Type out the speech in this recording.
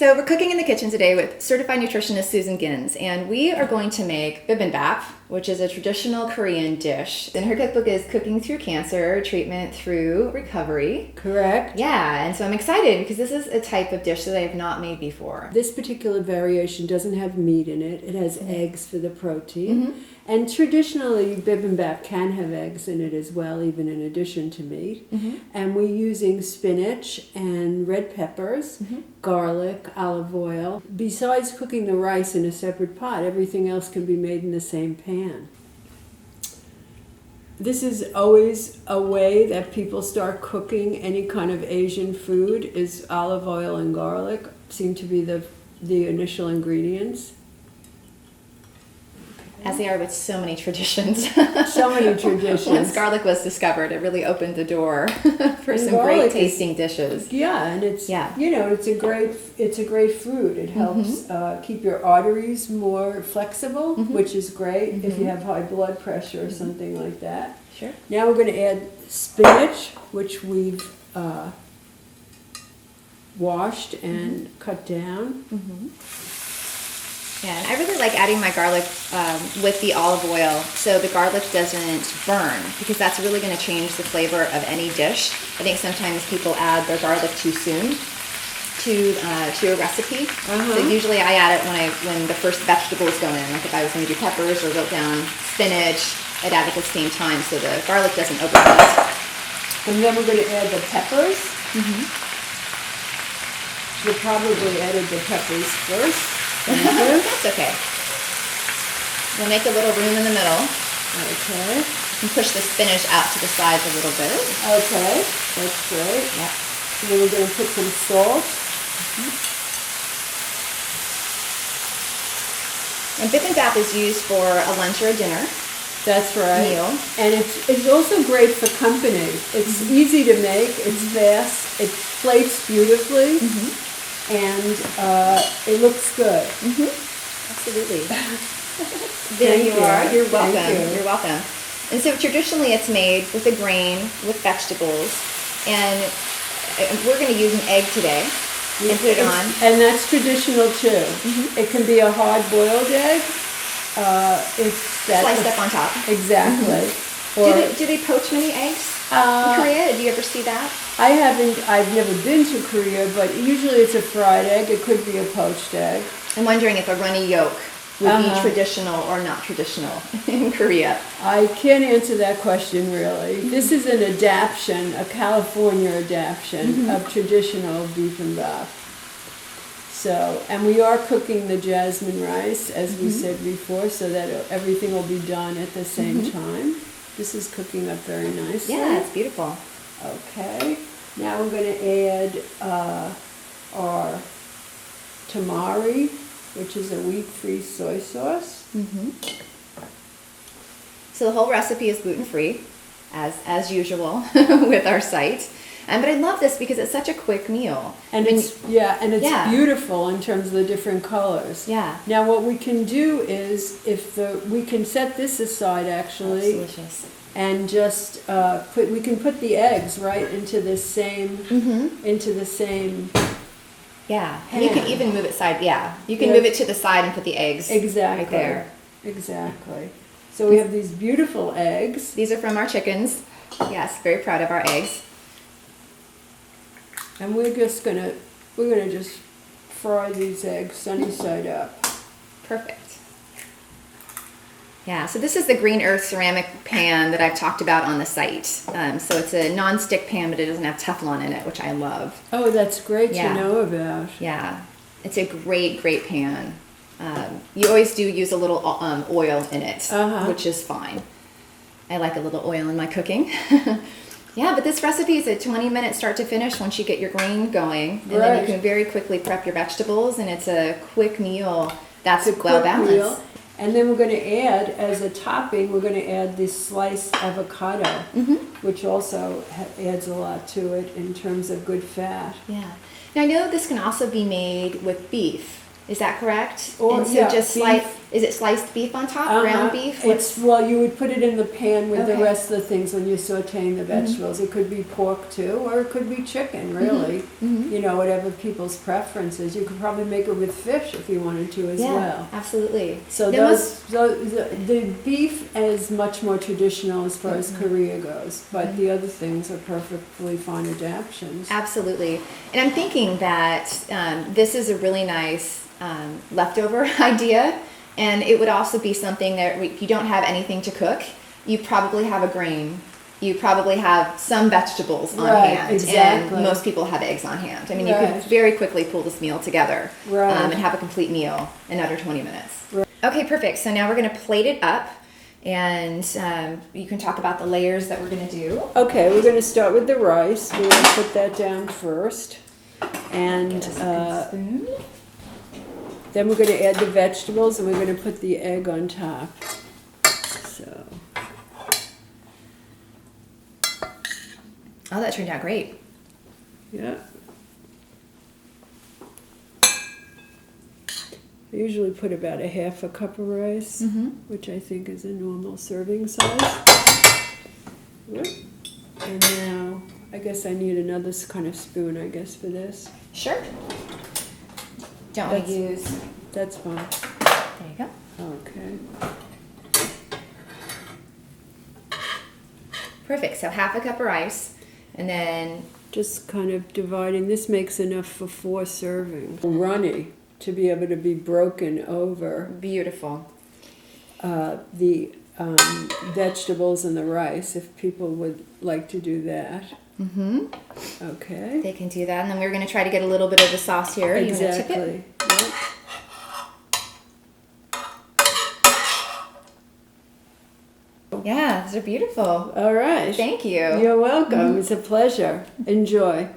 So we're cooking in the kitchen today with certified nutritionist Susan Gins, and we are going to make Bibimbap, which is a traditional Korean dish. And her cookbook is Cooking Through Cancer, Treatment Through Recovery. Correct. Yeah, and so I'm excited because this is a type of dish that I have not made before. This particular variation doesn't have meat in it. It has eggs for the protein. And traditionally, bibimbap can have eggs in it as well, even in addition to meat. And we're using spinach and red peppers, garlic, olive oil. Besides cooking the rice in a separate pot, everything else can be made in the same pan. This is always a way that people start cooking any kind of Asian food, is olive oil and garlic seem to be the initial ingredients. As they are with so many traditions. So many traditions. Once garlic was discovered, it really opened the door for some great tasting dishes. Yeah, and it's it's a great food. It helps keep your arteries more flexible, which is great if you have high blood pressure or something like that. Sure. Now we're going to add spinach, which we've washed and cut down. Yeah, and I really like adding my garlic with the olive oil so the garlic doesn't burn, because that's really going to change the flavor of any dish. I think sometimes people add their garlic too soon to a recipe. So usually I add it when the first vegetables go in. Like if I was going to do peppers or wrote down spinach, I'd add it at the same time so the garlic doesn't overheat. And then we're going to add the peppers. You probably added the peppers first. That's okay. We'll make a little room in the middle. Okay. And push the spinach out to the sides a little bit. Okay, that's great. Yep. And then we're going to put some salt. And bibimbap is used for a lunch or a dinner. That's right. Meal. And it's also great for company. It's easy to make. It's fast. It plates beautifully. And it looks good. Absolutely. There you are. You're welcome. You're welcome. And so traditionally it's made with a grain, with vegetables, and we're going to use an egg today and put it on. And that's traditional too. It can be a hard-boiled egg. Sliced up on top. Exactly. Do they poach many eggs in Korea? Did you ever see that? I haven't. I've never been to Korea, but usually it's a fried egg. It could be a poached egg. I'm wondering if a runny yolk would be traditional or not traditional in Korea. I can't answer that question really. This is an adaptation, a California adaptation of traditional bibimbap. So, and we are cooking the jasmine rice, as we said before, so that everything will be done at the same time. This is cooking up very nicely. Yeah, it's beautiful. Okay, now we're going to add our tamari, which is a wheat-free soy sauce. So the whole recipe is gluten-free, as usual with our site. But I love this because it's such a quick meal. And it's beautiful in terms of the different colors. Yeah. Now what we can do is, we can set this aside actually. That's delicious. And just we can put the eggs right into the same Yeah, and you can even move it side. Yeah, you can move it to the side and put the eggs right there. Exactly. So we have these beautiful eggs. These are from our chickens. Yes, very proud of our eggs. And we're gonna just fry these eggs sunny side up. Perfect. Yeah, so this is the Green Earth ceramic pan that I've talked about on the site. So it's a non-stick pan, but it doesn't have Teflon in it, which I love. Oh, that's great to know about. Yeah, it's a great pan. You always do use a little oil in it, which is fine. I like a little oil in my cooking. Yeah, but this recipe is a 20-minute start to finish once you get your grain going. And then you can very quickly prep your vegetables, and it's a quick meal that's well balanced. And then we're going to add, as a topping, we're going to add this sliced avocado, which also adds a lot to it in terms of good fat. Yeah. Now I know this can also be made with beef. Is that correct? Or, and so yeah, just is it sliced beef on top? Ground beef? Well, you would put it in the pan with the Okay. rest of the things when you're sauteing the vegetables. It could be pork too, or it could be chicken, really. You know, whatever people's preference is. You could probably make it with fish if you wanted to as Yeah, well. absolutely. So Now, the beef is much more traditional as far as Korea goes, but the other things are perfectly fine adaptions. Absolutely. And I'm thinking that this is a really nice leftover idea. And it would also be something that if you don't have anything to cook, you probably have a grain. You probably have some vegetables on Right, hand. exactly. And most people have eggs on hand. I mean, you Right. could very quickly pull this meal together Right. and have a complete meal in under 20 minutes. Right. Okay, perfect. So now we're going to plate it up. And you can talk about the layers that we're going to do. Okay, we're going to start with the rice. We're going to put that down first. And Get us a good spoon. then we're going to add the vegetables and we're going to put the egg on top. So, Oh, that turned out great. yeah. I usually put about a half a cup of rice, which I think is a normal serving size. Whoop. And now, I guess I need another kind of spoon, I guess, for this. Sure. Don't want to use. That's fine. There you go. Okay. Perfect. So half a cup of rice, and then Just kind of dividing. This makes enough for 4 servings. Runny to be able to be broken over beautiful. the vegetables and the rice, if people would like to do that. Okay. They can do that, and then we're going to try to get a little bit of the sauce here. You want to tip it? Exactly. Yep. Yeah, those are beautiful. All right. Thank you. You're welcome. It's a pleasure. Enjoy.